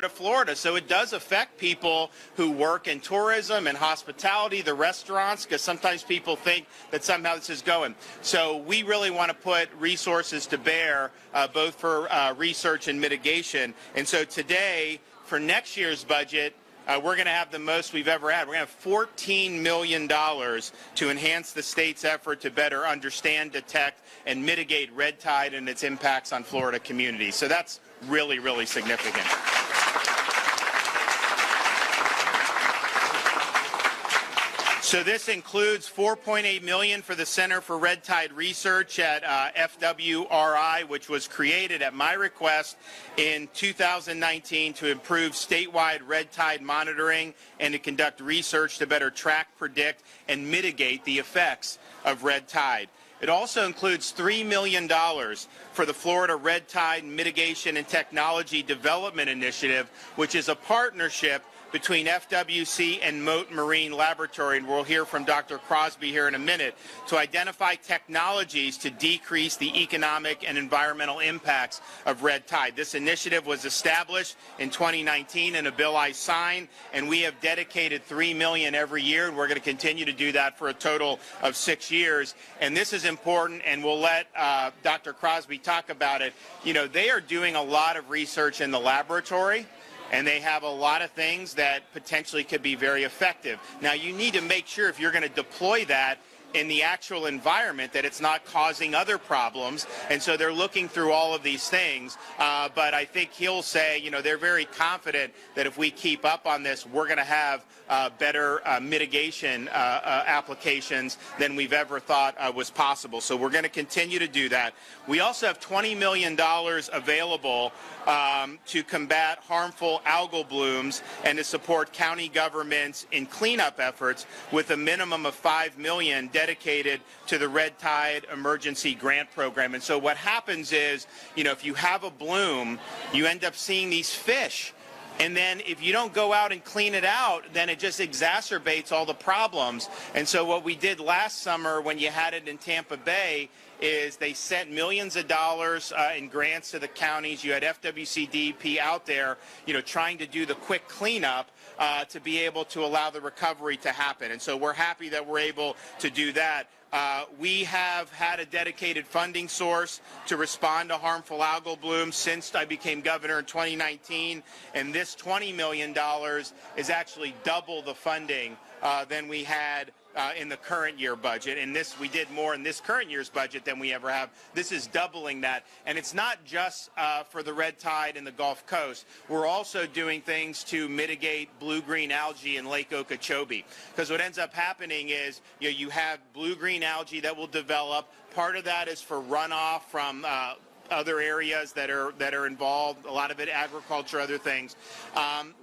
to Florida. So it does affect people who work in tourism and hospitality, the restaurants, because sometimes people think that somehow this is going. So we really want to put resources to bear, both for research and mitigation. And so today, for next year's budget, we're going to have the most we've ever had. We're going to have $14 million to enhance the state's effort to better understand, detect, and mitigate red tide and its impacts on Florida communities. So that's really, really significant. So this includes $4.8 million for the Center for Red Tide Research at FWRI, which was created at my request in 2019 to improve statewide red tide monitoring and to conduct research to better track, predict, and mitigate the effects of red tide. It also includes $3 million for the Florida Red Tide Mitigation and Technology Development Initiative, which is a partnership between FWC and Mote Marine Laboratory, and we'll hear from Dr. Crosby here in a minute, to identify technologies to decrease the economic and environmental impacts of red tide. This initiative was established in 2019 in a bill I signed, and we have dedicated $3 million every year, and we're going to continue to do that for a total of 6 years. And this is important, and we'll let Dr. Crosby talk about it. You know, they are doing a lot of research in the laboratory, and they have a lot of things that potentially could be very effective. Now, you need to make sure if you're going to deploy that in the actual environment that it's not causing other problems, and so they're looking through all of these things, but I think he'll say, you know, they're very confident that if we keep up on this, we're going to have better mitigation applications than we've ever thought was possible. So we're going to continue to do that. We also have $20 million available to combat harmful algal blooms and to support county governments in cleanup efforts, with a minimum of $5 million dedicated to the Red Tide Emergency Grant Program. And so what happens is, you know, if you have a bloom, you end up seeing these fish. And then if you don't go out and clean it out, then it just exacerbates all the problems. And so what we did last summer when you had it in Tampa Bay is they sent millions of dollars in grants to the counties. You had FWC DEP out there, you know, trying to do the quick cleanup to be able to allow the recovery to happen. And so we're happy that we're able to do that. We have had a dedicated funding source to respond to harmful algal blooms since I became governor in 2019, and this $20 million is actually double the funding than we had in the current year budget. And this, we did more in this current year's budget than we ever have. This is doubling that. And it's not just for the red tide in the Gulf Coast. We're also doing things to mitigate blue-green algae in Lake Okeechobee. Because what ends up happening is, you know, you have blue-green algae that will develop. Part of that is for runoff from other areas that are involved, a lot of it agriculture, other things,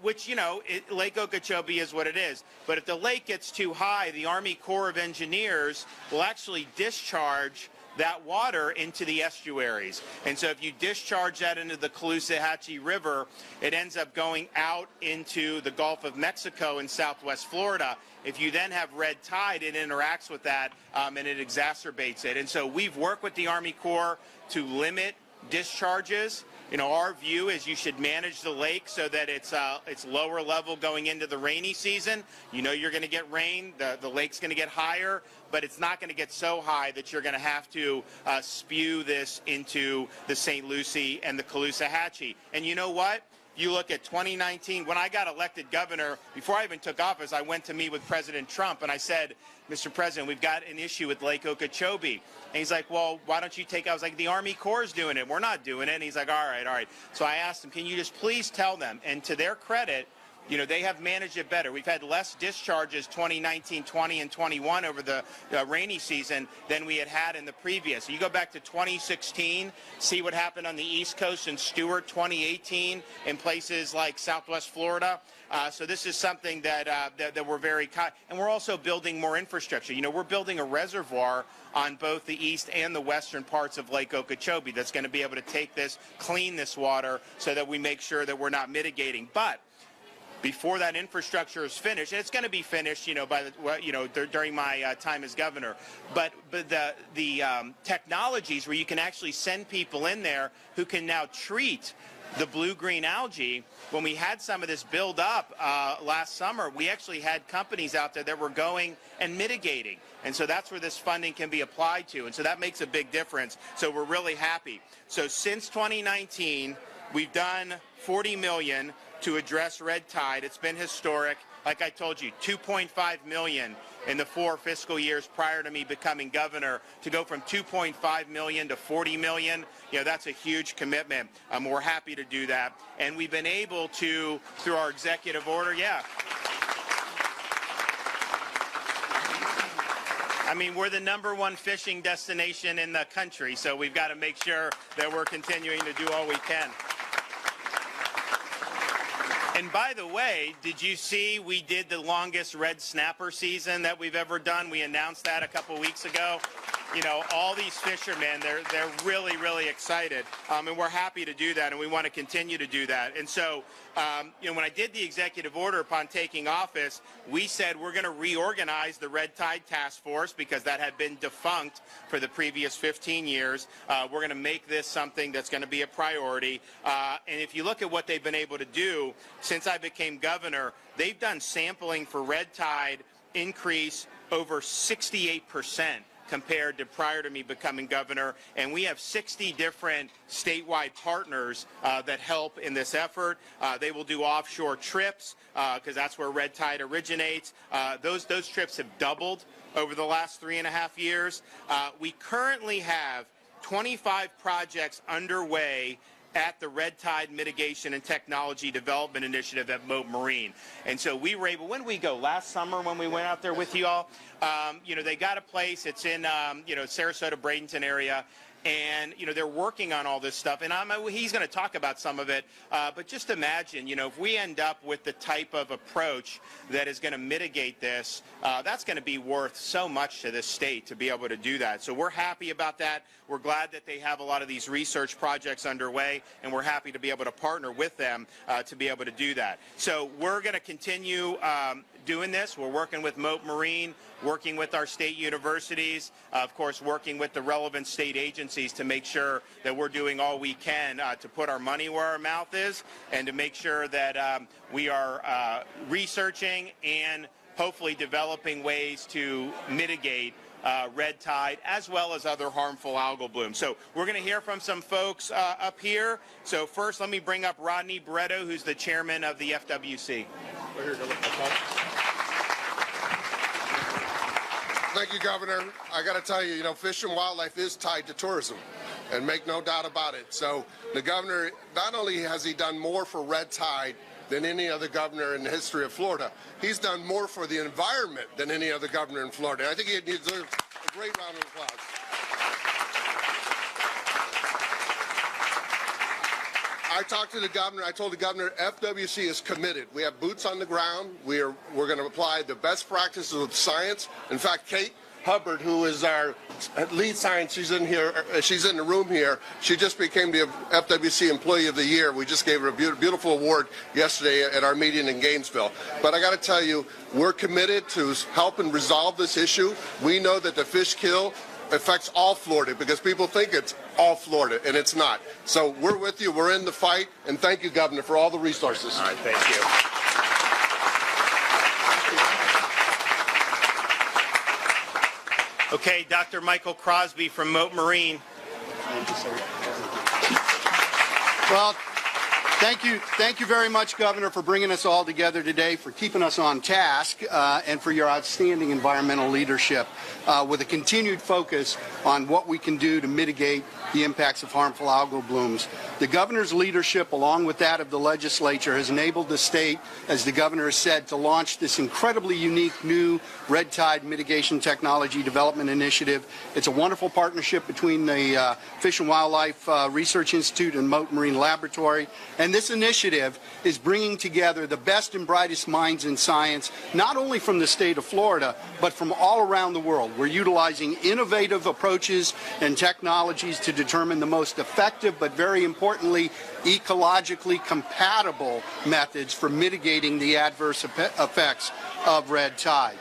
which, you know, Lake Okeechobee is what it is. But if the lake gets too high, the Army Corps of Engineers will actually discharge that water into the estuaries. And so if you discharge that into the Caloosahatchee River, it ends up going out into the Gulf of Mexico in southwest Florida. If you then have red tide, it interacts with that and it exacerbates it. And so we've worked with the Army Corps to limit discharges. You know, our view is you should manage the lake so that it's lower level going into the rainy season. You know you're going to get rain, the lake's going to get higher, but it's not going to get so high that you're going to have to spew this into the St. Lucie and the Caloosahatchee. And you know what? You look at 2019, when I got elected governor, before I even took office, I went to meet with President Trump, and I said, Mr. President, we've got an issue with Lake Okeechobee. And he's like, well, why don't you take, I was like, the Army Corps is doing it. We're not doing it. And he's like, all right. So I asked him, can you just please tell them? And to their credit, you know, they have managed it better. We've had less discharges 2019, 20, and 21 over the rainy season than we had in the previous. You go back to 2016, see what happened on the East Coast in Stewart, 2018 in places like Southwest Florida. So this is something that we're very, and we're also building more infrastructure. You know, we're building a reservoir on both the east and the western parts of Lake Okeechobee that's going to be able to take this, clean this water so that we make sure that we're not mitigating. But before that infrastructure is finished, and it's going to be finished, you know, by the, you know, during my time as governor. But the technologies where you can actually send people in there who can now treat the blue-green algae, when we had some of this build up last summer, we actually had companies out there that were going and mitigating. And so that's where this funding can be applied to. And so that makes a big difference. So we're really happy. So since 2019, we've done $40 million to address red tide. It's been historic. Like I told you, $2.5 million in the 4 fiscal years prior to me becoming governor. To go from $2.5 million to $40 million, you know, that's a huge commitment. We're happy to do that. And we've been able to, through our executive order, I mean, we're the #1 fishing destination in the country, so we've got to make sure that we're continuing to do all we can. And by the way, did you see we did the longest red snapper season that we've ever done? We announced that a couple weeks ago. You know, all these fishermen, they're really, really excited. And we're happy to do that, and we want to continue to do that. And so, you know, when I did the executive order upon taking office, we said we're going to reorganize the Red Tide Task Force because that had been defunct for the previous 15 years. We're going to make this something that's going to be a priority. And if you look at what they've been able to do since I became governor, they've done sampling for red tide increase over 68%. Compared to prior to me becoming governor, and we have 60 different statewide partners that help in this effort. They will do offshore trips because that's where red tide originates. Those trips have doubled over the last 3.5 years. We currently have 25 projects underway at the Red Tide Mitigation and Technology Development Initiative at Mote Marine. And so we were able, when did we go? Last summer when we went out there with you all? You know, they got a place, it's in, you know, Sarasota, Bradenton area. And, you know, they're working on all this stuff. And he's going to talk about some of it. But just imagine, you know, if we end up with the type of approach that is going to mitigate this, that's going to be worth so much to this state to be able to do that. So we're happy about that. We're glad that they have a lot of these research projects underway, and we're happy to be able to partner with them to be able to do that. So we're going to continue doing this. We're working with Mote Marine, working with our state universities, of course, working with the relevant state agencies to make sure that we're doing all we can to put our money where our mouth is and to make sure that we are researching and hopefully developing ways to mitigate red tide as well as other harmful algal blooms. So we're going to hear from some folks up here. So first, let me bring up Rodney Barreto, who's the chairman of the FWC. Thank you, Governor. I got to tell you, you know, fish and wildlife is tied to tourism, and make no doubt about it. So the governor, not only has he done more for red tide than any other governor in the history of Florida, he's done more for the environment than any other governor in Florida. And I think he deserves a great round of applause. I talked to the governor. I told the governor FWC is committed. We have boots on the ground. We're going to apply the best practices of science. In fact, Kate Hubbard, who is our lead science, she's in here. She's in the room here. She just became the FWC Employee of the Year. We just gave her a beautiful award yesterday at our meeting in Gainesville. But I got to tell you, we're committed to helping resolve this issue. We know that the fish kill affects all Florida because people think it's all Florida, and it's not. So we're with you. We're in the fight, and thank you, Governor, for all the resources. All right, thank you. Okay, Dr. Michael Crosby from Mote Marine. Well, thank you very much, Governor, for bringing us all together today, for keeping us on task, and for your outstanding environmental leadership with a continued focus on what we can do to mitigate the impacts of harmful algal blooms. The governor's leadership, along with that of the legislature, has enabled the state, as the governor has said, to launch this incredibly unique new Red Tide Mitigation Technology Development Initiative. It's a wonderful partnership between the Fish and Wildlife Research Institute and Mote Marine Laboratory. And this initiative is bringing together the best and brightest minds in science, not only from the state of Florida, but from all around the world. We're utilizing innovative approaches and technologies to determine the most effective, but very importantly, ecologically compatible methods for mitigating the adverse effects of red tide.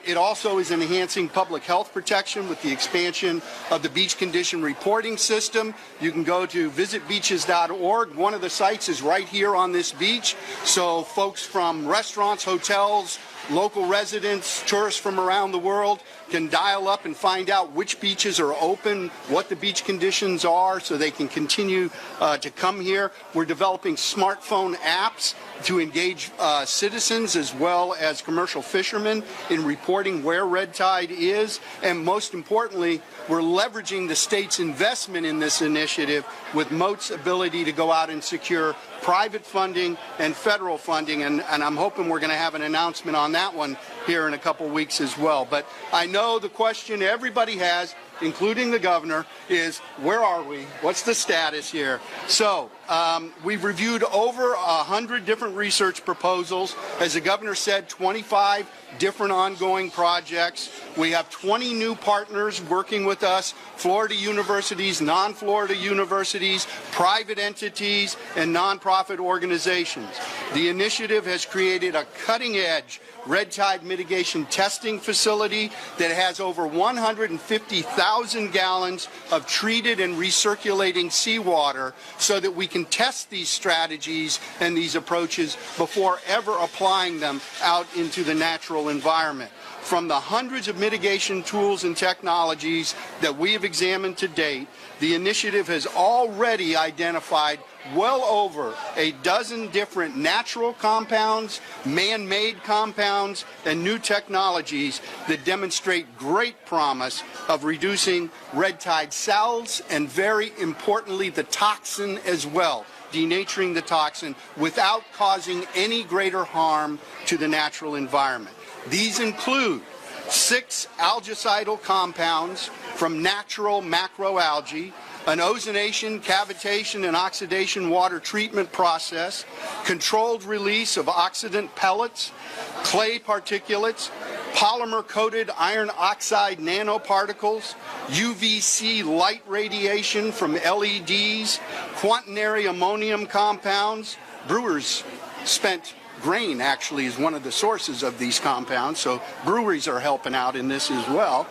It also is enhancing public health protection with the expansion of the beach condition reporting system. You can go to visitbeaches.org. One of the sites is right here on this beach, so folks from restaurants, hotels, local residents, tourists from around the world can dial up and find out which beaches are open, what the beach conditions are, so they can continue to come here. We're developing smartphone apps to engage citizens as well as commercial fishermen in reporting where red tide is. And most importantly, we're leveraging the state's investment in this initiative with Mote's ability to go out and secure private funding and federal funding, and I'm hoping we're going to have an announcement on that one here in a couple weeks as well. But I know the question everybody has, including the governor, is where are we? What's the status here? So we've reviewed over 100 different research proposals. As the governor said, 25 different ongoing projects. We have 20 new partners working with us, Florida universities, non-Florida universities, private entities, and nonprofit organizations. The initiative has created a cutting-edge red tide mitigation testing facility that has over 150,000 gallons of treated and recirculating seawater so that we can test these strategies and these approaches before ever applying them out into the natural environment. From the hundreds of mitigation tools and technologies that we have examined to date, the initiative has already identified well over a dozen different natural compounds, man-made compounds, and new technologies that demonstrate great promise of reducing red tide cells and, very importantly, the toxin as well, denaturing the toxin without causing any greater harm to the natural environment. These include 6 algacidal compounds from natural macroalgae, an ozonation, cavitation, and oxidation water treatment process, controlled release of oxidant pellets, clay particulates, polymer-coated iron oxide nanoparticles, UVC light radiation from LEDs, quaternary ammonium compounds. Brewers spent grain actually is one of the sources of these compounds, so breweries are helping out in this as well.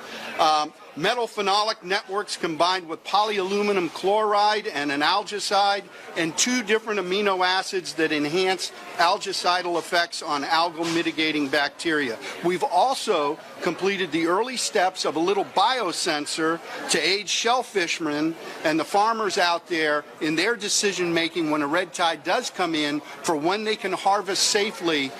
Metal phenolic networks combined with polyaluminum chloride and an algicide, and 2 different amino acids that enhance algicidal effects on algal mitigating bacteria. We've also completed the early steps of a little biosensor to aid shellfishermen and the farmers out there in their decision making when a red tide does come in for when they can harvest safely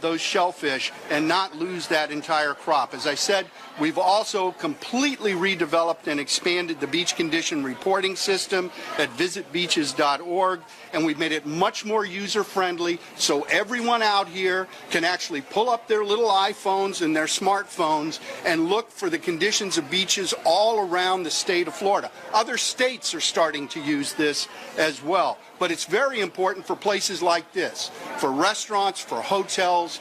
those shellfish and not lose that entire crop. As I said, we've also completely redeveloped and expanded the beach condition reporting system at visitbeaches.org, and we've made it much more user-friendly so everyone out here can actually pull up their little iPhones and their smartphones and look for the conditions of beaches all around the state of Florida. Other states are starting to use this as well. But it's very important for places like this, for restaurants, for hotels,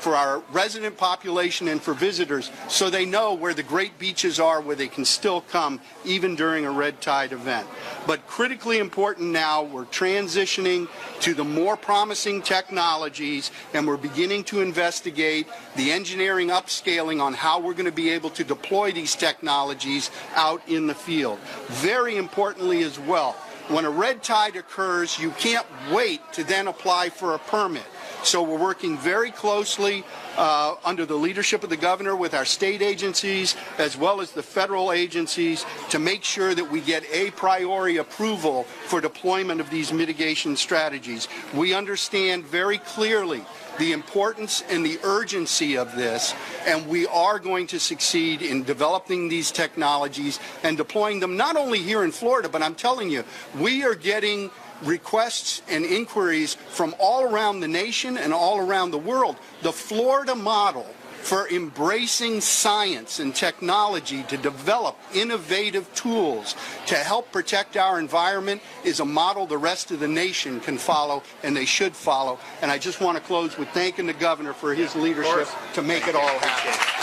for our resident population and for visitors, so they know where the great beaches are where they can still come even during a red tide event. But critically important now, we're transitioning to the more promising technologies, and we're beginning to investigate the engineering upscaling on how we're going to be able to deploy these technologies out in the field. Very importantly as well, when a red tide occurs, you can't wait to then apply for a permit. So we're working very closely under the leadership of the governor with our state agencies as well as the federal agencies to make sure that we get a priori approval for deployment of these mitigation strategies. We understand very clearly the importance and the urgency of this, and we are going to succeed in developing these technologies and deploying them not only here in Florida, but I'm telling you, we are getting requests and inquiries from all around the nation and all around the world. The Florida model for embracing science and technology to develop innovative tools to help protect our environment is a model the rest of the nation can follow, and they should follow. And I just want to close with thanking the governor for his leadership to make it all happen.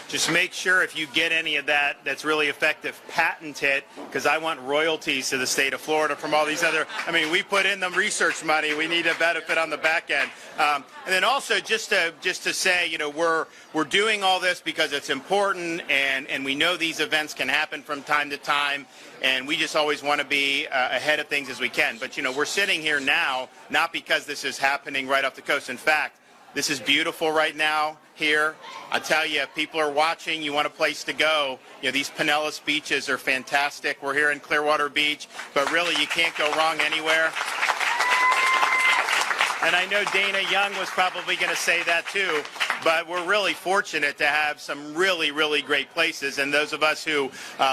just make sure if you get any of that that's really effective, patent it, because I want royalties to the state of Florida from all these other, I mean, we put in the research money. We need a benefit on the back end. And then also just to say, you know, we're doing all this because it's important, and we know these events can happen from time to time, and we just always want to be ahead of things as we can. But, you know, we're sitting here now not because this is happening right off the coast. In fact, this is beautiful right now here. I tell you, if people are watching, you want a place to go. You know, these Pinellas beaches are fantastic. We're here in Clearwater Beach, but really you can't go wrong anywhere. And I know Dana Young was probably going to say that too, but we're really fortunate to have some really, really great places. And those of us who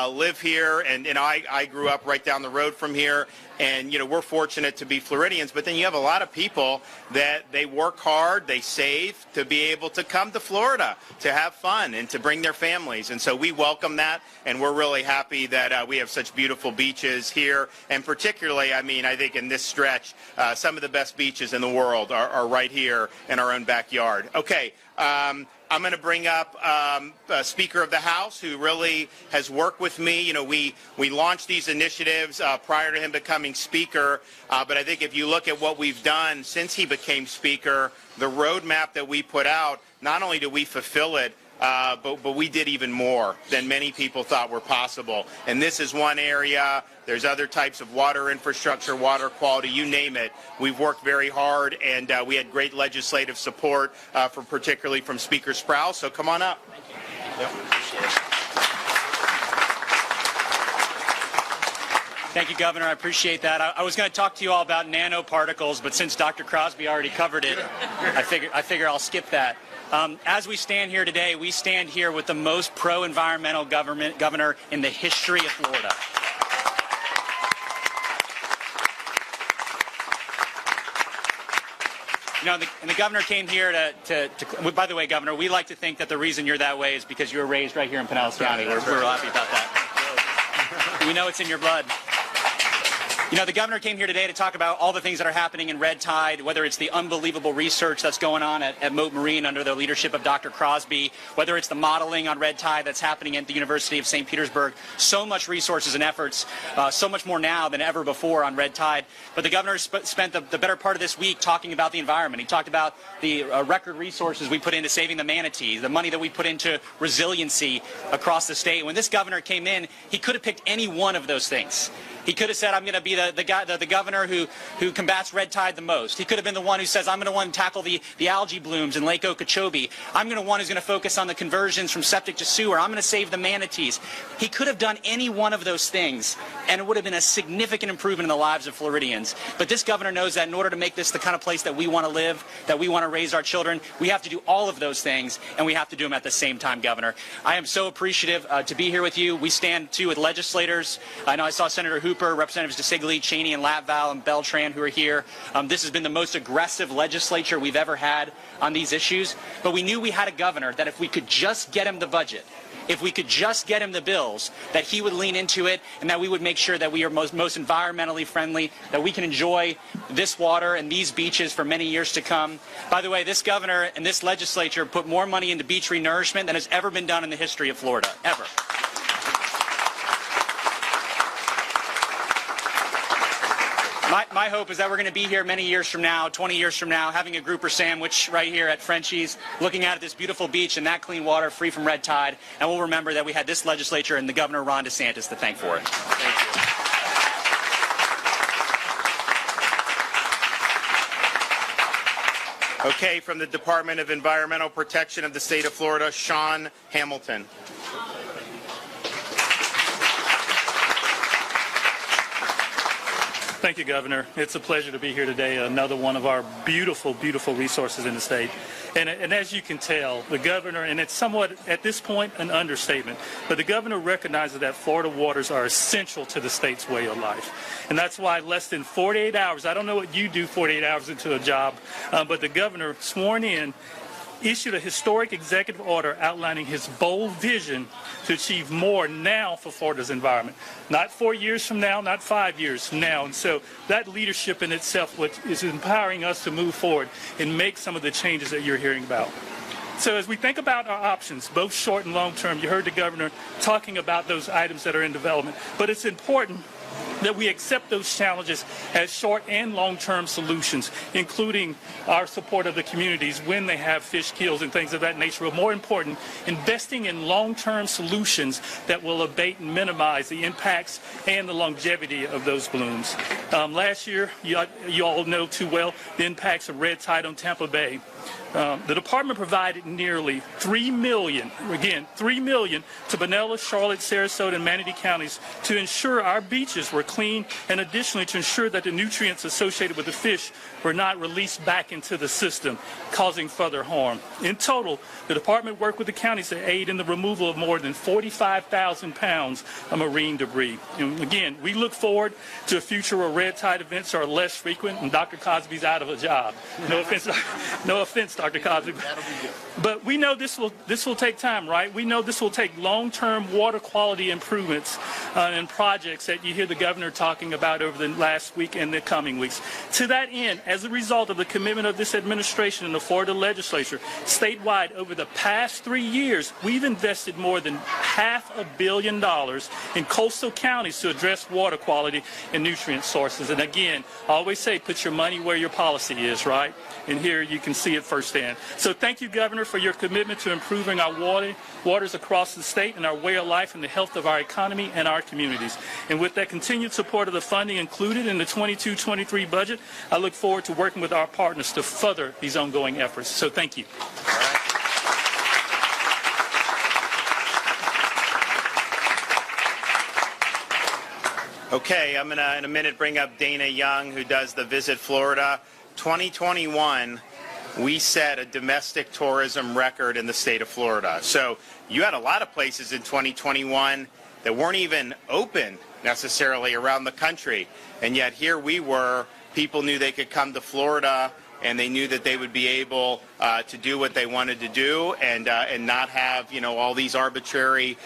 live here, and I grew up right down the road from here, and, you know, we're fortunate to be Floridians. But then you have a lot of people that they work hard, they save to be able to come to Florida to have fun and to bring their families. And so we welcome that, and we're really happy that we have such beautiful beaches here. And particularly, I mean, I think in this stretch, some of the best beaches in the world are right here in our own backyard. Okay. I'm going to bring up Speaker of the House, who really has worked with me. You know, we launched these initiatives prior to him becoming Speaker, but I think if you look at what we've done since he became Speaker, the roadmap that we put out, not only do we fulfill it, but we did even more than many people thought were possible. And this is one area. There's other types of water infrastructure, water quality, you name it. We've worked very hard, and we had great legislative support, particularly from Speaker Sproul. So come on up. Thank you. Yep. Appreciate it. Thank you, Governor. I appreciate that. I was going to talk to you all about nanoparticles, but since Dr. Crosby already covered it, I figure I'll skip that. As we stand here today, we stand here with the most pro-environmental governor in the history of Florida. You know, the governor came here by the way, Governor, we like to think that the reason you're that way is because you were raised right here in Pinellas County. We're real happy about that. We know it's in your blood. You know, the governor came here today to talk about all the things that are happening in red tide, whether it's the unbelievable research that's going on at Mote Marine under the leadership of Dr. Crosby, whether it's the modeling on red tide that's happening at the University of St. Petersburg. So much resources and efforts, so much more now than ever before on red tide. But the governor spent the better part of this week talking about the environment. He talked about the record resources we put into saving the manatees, the money that we put into resiliency across the state. When this governor came in, he could have picked any one of those things. He could have said, I'm going to be the governor who combats red tide the most. He could have been the one who says, I'm going to want to tackle the algae blooms in Lake Okeechobee. I'm going to one who's going to focus on the conversions from septic to sewer. I'm going to save the manatees. He could have done any one of those things, and it would have been a significant improvement in the lives of Floridians. But this governor knows that in order to make this the kind of place that we want to live, that we want to raise our children, we have to do all of those things, and we have to do them at the same time, Governor. I am so appreciative to be here with you. We stand, too, with legislators. I know I saw Senator Hooper, Representatives DeSantis, Cheney, and Latval, and Beltran, who are here. This has been the most aggressive legislature we've ever had on these issues. But we knew we had a governor that if we could just get him the budget, if we could just get him the bills, that he would lean into it, and that we would make sure that we are most environmentally friendly, that we can enjoy this water and these beaches for many years to come. By the way, this governor and this legislature put more money into beach renourishment than has ever been done in the history of Florida, ever. My hope is that we're going to be here many years from now, 20 years from now, having a grouper sandwich right here at Frenchie's, looking out at this beautiful beach and that clean water free from red tide, and we'll remember that we had this legislature and the Governor Ron DeSantis to thank for it. Thank you. Okay, from the Department of Environmental Protection of the State of Florida, Sean Hamilton. Thank you, Governor. It's a pleasure to be here today, another one of our beautiful, beautiful resources in the state. And as you can tell, the governor, and it's somewhat, at this point, an understatement, but the governor recognizes that Florida waters are essential to the state's way of life. And that's why less than 48 hours, I don't know what you do 48 hours into a job, but the governor, sworn in, issued a historic executive order outlining his bold vision to achieve more now for Florida's environment. Not 4 years from now, not 5 years from now. And so that leadership in itself is empowering us to move forward and make some of the changes that you're hearing about. So as we think about our options, both short and long term, you heard the governor talking about those items that are in development. But it's important that we accept those challenges as short and long-term solutions, including our support of the communities when they have fish kills and things of that nature. But more important, investing in long-term solutions that will abate and minimize the impacts and the longevity of those blooms. Last year, you all know too well the impacts of red tide on Tampa Bay. The department provided nearly $3 million to Pinellas, Charlotte, Sarasota, and Manatee counties to ensure our beaches were clean, and additionally to ensure that the nutrients associated with the fish were not released back into the system, causing further harm. In total, the department worked with the counties to aid in the removal of more than 45,000 pounds of marine debris. And again, we look forward to a future where red tide events are less frequent and Dr. Cosby's out of a job. No offense, Dr. Cosby. But we know this will take time, right? We know this will take long-term water quality improvements and projects that you hear the governor talking about over the last week and the coming weeks. To that end, as a result of the commitment of this administration and the Florida legislature, statewide over the past 3 years, we've invested more than $500 million in coastal counties to address water quality and nutrient sources. And again, I always say, put your money where your policy is, right? And here you can see it firsthand. So thank you, Governor, for your commitment to improving our waters across the state and our way of life and the health of our economy and our communities. And with that continued support of the funding included in the 22-23 budget, I look forward to working with our partners to further these ongoing efforts. So thank you. Okay, I'm going to, in a minute, bring up Dana Young, who does the Visit Florida. 2021, we set a domestic tourism record in the state of Florida. So you had a lot of places in 2021 that weren't even open necessarily around the country. And yet here we were, people knew they could come to Florida and they knew that they would be able to do what they wanted to do and not have, you know, all these arbitrary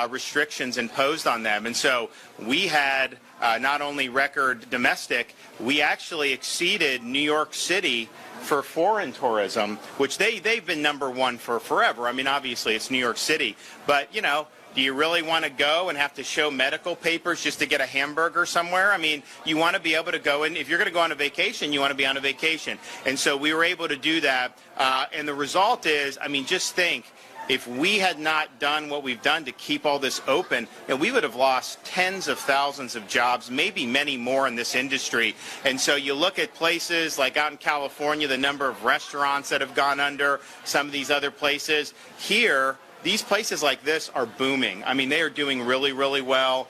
restrictions imposed on them. And so we had not only record domestic, we actually exceeded New York City for foreign tourism, which they've been number one for forever. I mean, obviously it's New York City, but, you know, do you really want to go and have to show medical papers just to get a hamburger somewhere? I mean, you want to be able to go, and if you're going to go on a vacation, you want to be on a vacation. And so we were able to do that. And the result is, I mean, just think, if we had not done what we've done to keep all this open, you know, we would have lost tens of thousands of jobs, maybe many more in this industry. And so you look at places like out in California, the number of restaurants that have gone under, some of these other places. Here, these places like this are booming. I mean, they are doing really, really well.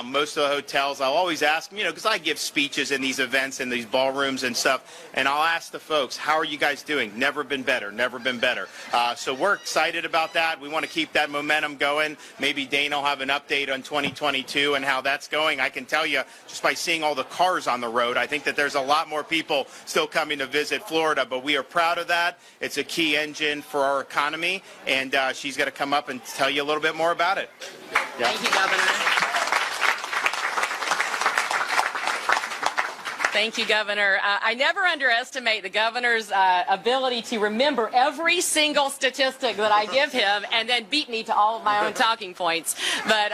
Most of the hotels, I'll always ask them, you know, because I give speeches in these events and these ballrooms and stuff, and I'll ask the folks, how are you guys doing? Never been better, never been better. So we're excited about that. We want to keep that momentum going. Maybe Dana will have an update on 2022 and how that's going. I can tell you, just by seeing all the cars on the road, I think that there's a lot more people still coming to visit Florida, but we are proud of that. It's a key engine for our economy, and she's going to come up and tell you a little bit more about it. Yeah. Thank you, Governor. Thank you, Governor. I never underestimate the governor's ability to remember every single statistic that I give him and then beat me to all of my own talking points. But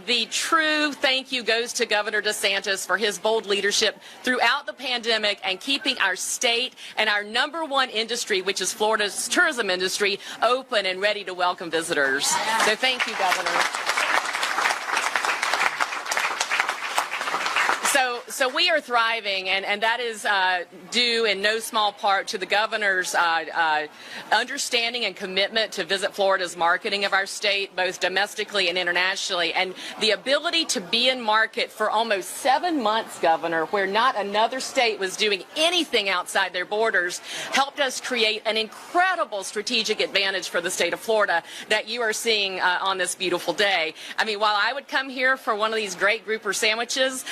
the true thank you goes to Governor DeSantis for his bold leadership throughout the pandemic and keeping our state and our #1 industry, which is Florida's tourism industry, open and ready to welcome visitors. So thank you, Governor. So we are thriving, and that is due in no small part to the governor's understanding and commitment to Visit Florida's marketing of our state, both domestically and internationally, and the ability to be in market for almost 7 months, Governor, where not another state was doing anything outside their borders, helped us create an incredible strategic advantage for the state of Florida that you are seeing on this beautiful day. I mean, while I would come here for one of these great grouper sandwiches,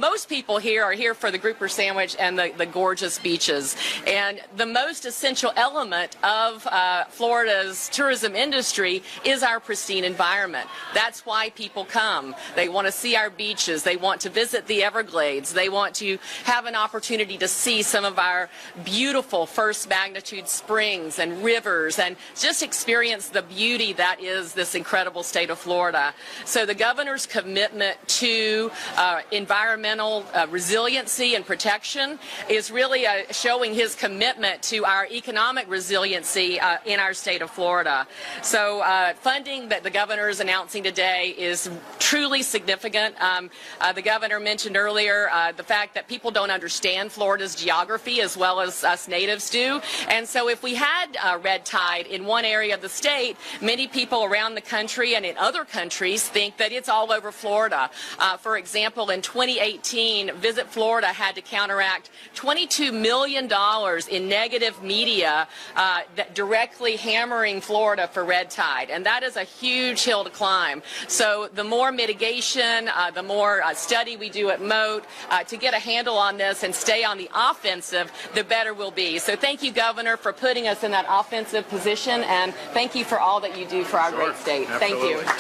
most people here are here for the grouper sandwich and the gorgeous beaches. And the most essential element of Florida's tourism industry is our pristine environment. That's why people come. They want to see our beaches. They want to visit the Everglades. They want to have an opportunity to see some of our beautiful first magnitude springs and rivers and just experience the beauty that is this incredible state of Florida. So the governor's commitment to environmental resiliency and protection is really showing his commitment to our economic resiliency in our state of Florida. So funding that the governor is announcing today is truly significant. The governor mentioned earlier the fact that people don't understand Florida's geography as well as us natives do. And so if we had red tide in one area of the state, many people around the country and in other countries think that it's all over Florida. For example, in 2018, Visit Florida had to counteract $22 million in negative media that directly hammering Florida for red tide. And that is a huge hill to climb. So the more mitigation, the more study we do at Mote to get a handle on this and stay on the offensive, the better we'll be. So thank you, Governor, for putting us in that offensive position, and thank you for all that you do for our great state. Absolutely. Thank you.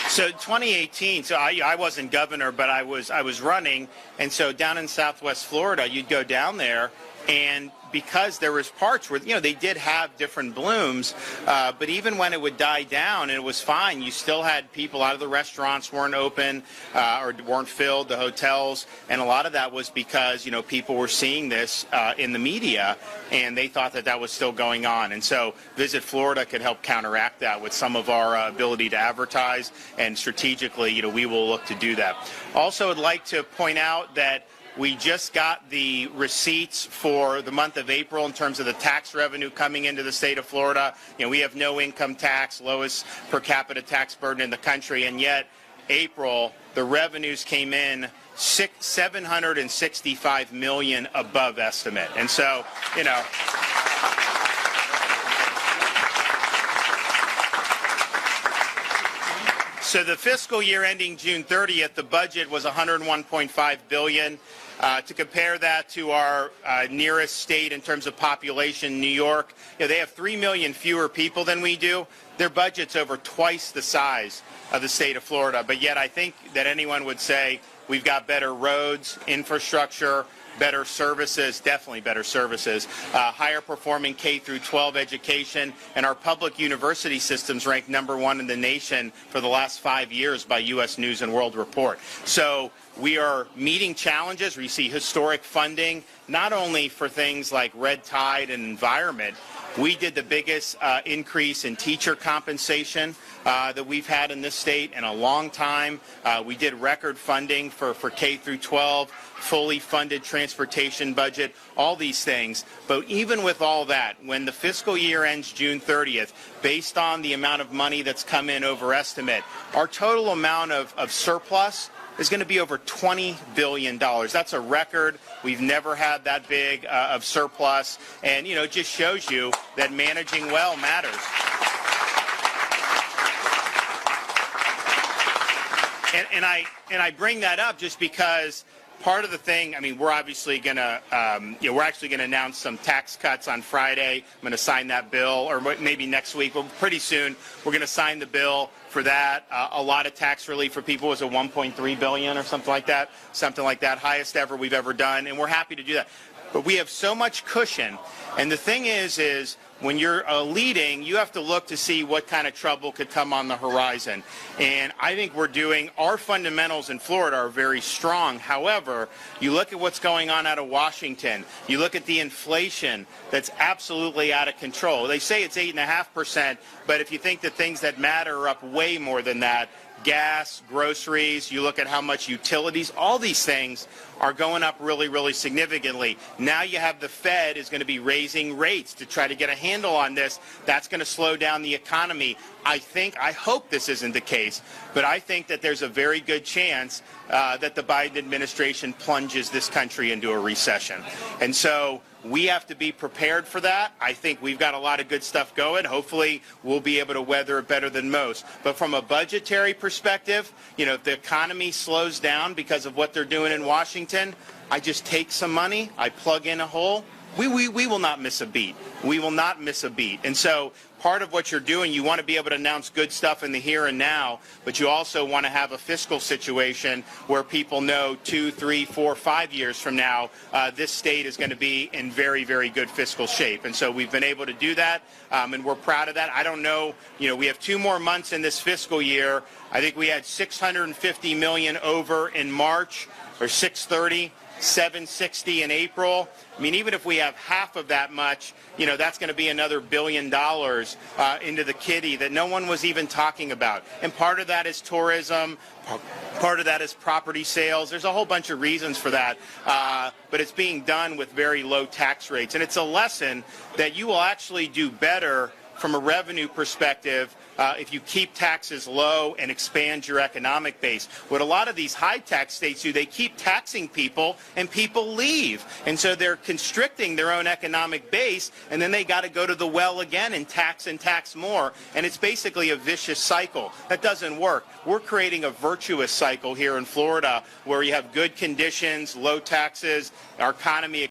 So 2018, so I wasn't governor, but I was running, and so down in Southwest Florida, you'd go down there, and because there was parts where, they did have different blooms, but even when it would die down and it was fine, you still had people out of the restaurants weren't open or weren't filled, the hotels, and a lot of that was because, people were seeing this in the media and they thought that was still going on. And so Visit Florida could help counteract that with some of our ability to advertise, and strategically, we will look to do that. Also, I'd like to point out that we just got the receipts for the month of April in terms of the tax revenue coming into the state of Florida. We have no income tax, lowest per capita tax burden in the country, and yet April, the revenues came in $765 million above estimate. And so, So the fiscal year ending June 30th, the budget was $101.5 billion. To compare that to our nearest state in terms of population, New York, they have 3 million fewer people than we do. Their budget's over twice the size of the state of Florida. But yet I think that anyone would say we've got better roads, infrastructure, better services, definitely better services, higher performing K through 12 education, and our public university systems ranked #1 in the nation for the last 5 years by U.S. News and World Report. So we are meeting challenges. We see historic funding, not only for things like red tide and environment. We did the biggest increase in teacher compensation that we've had in this state in a long time. We did record funding for K through 12, fully funded transportation budget, all these things. But even with all that, when the fiscal year ends June 30th, based on the amount of money that's come in over estimate, our total amount of surplus is going to be over $20 billion. That's a record. We've never had that big of surplus. And, it just shows you that managing well matters. And I bring that up just because part of the thing, we're obviously going to, we're actually going to announce some tax cuts on Friday. I'm going to sign that bill, or maybe next week, but pretty soon we're going to sign the bill for that. A lot of tax relief for people was a $1.3 billion or something like that, highest ever we've ever done, and we're happy to do that. But we have so much cushion, and the thing is when you're leading, you have to look to see what kind of trouble could come on the horizon. And I think our fundamentals in Florida are very strong. However, you look at what's going on out of Washington, you look at the inflation that's absolutely out of control. They say it's 8.5%, but if you think the things that matter are up way more than that, gas, groceries, you look at how much utilities, all these things are going up really, really significantly. Now you have the Fed is going to be raising rates to try to get a handle on this, that's going to slow down the economy. I hope this isn't the case, but I think that there's a very good chance that the Biden administration plunges this country into a recession. And so we have to be prepared for that. I think we've got a lot of good stuff going. Hopefully, we'll be able to weather it better than most. But from a budgetary perspective, if the economy slows down because of what they're doing in Washington, I just take some money, I plug in a hole. We will not miss a beat. We will not miss a beat. And so part of what you're doing, you want to be able to announce good stuff in the here and now, but you also want to have a fiscal situation where people know 2, 3, 4, 5 years from now, this state is going to be in very, very good fiscal shape. And so we've been able to do that, and we're proud of that. I don't know, we have 2 more months in this fiscal year. I think we had $650 million over in March, or 630. 760 in April. I mean, even if we have half of that much, that's going to be another $1 billion into the kitty that no one was even talking about. And part of that is tourism. Part of that is property sales. There's a whole bunch of reasons for that. But it's being done with very low tax rates. And it's a lesson that you will actually do better from a revenue perspective if you keep taxes low and expand your economic base. What a lot of these high-tax states do, they keep taxing people and people leave. And so they're constricting their own economic base, and then they got to go to the well again and tax more. And it's basically a vicious cycle. That doesn't work. We're creating a virtuous cycle here in Florida where you have good conditions, low taxes, our economy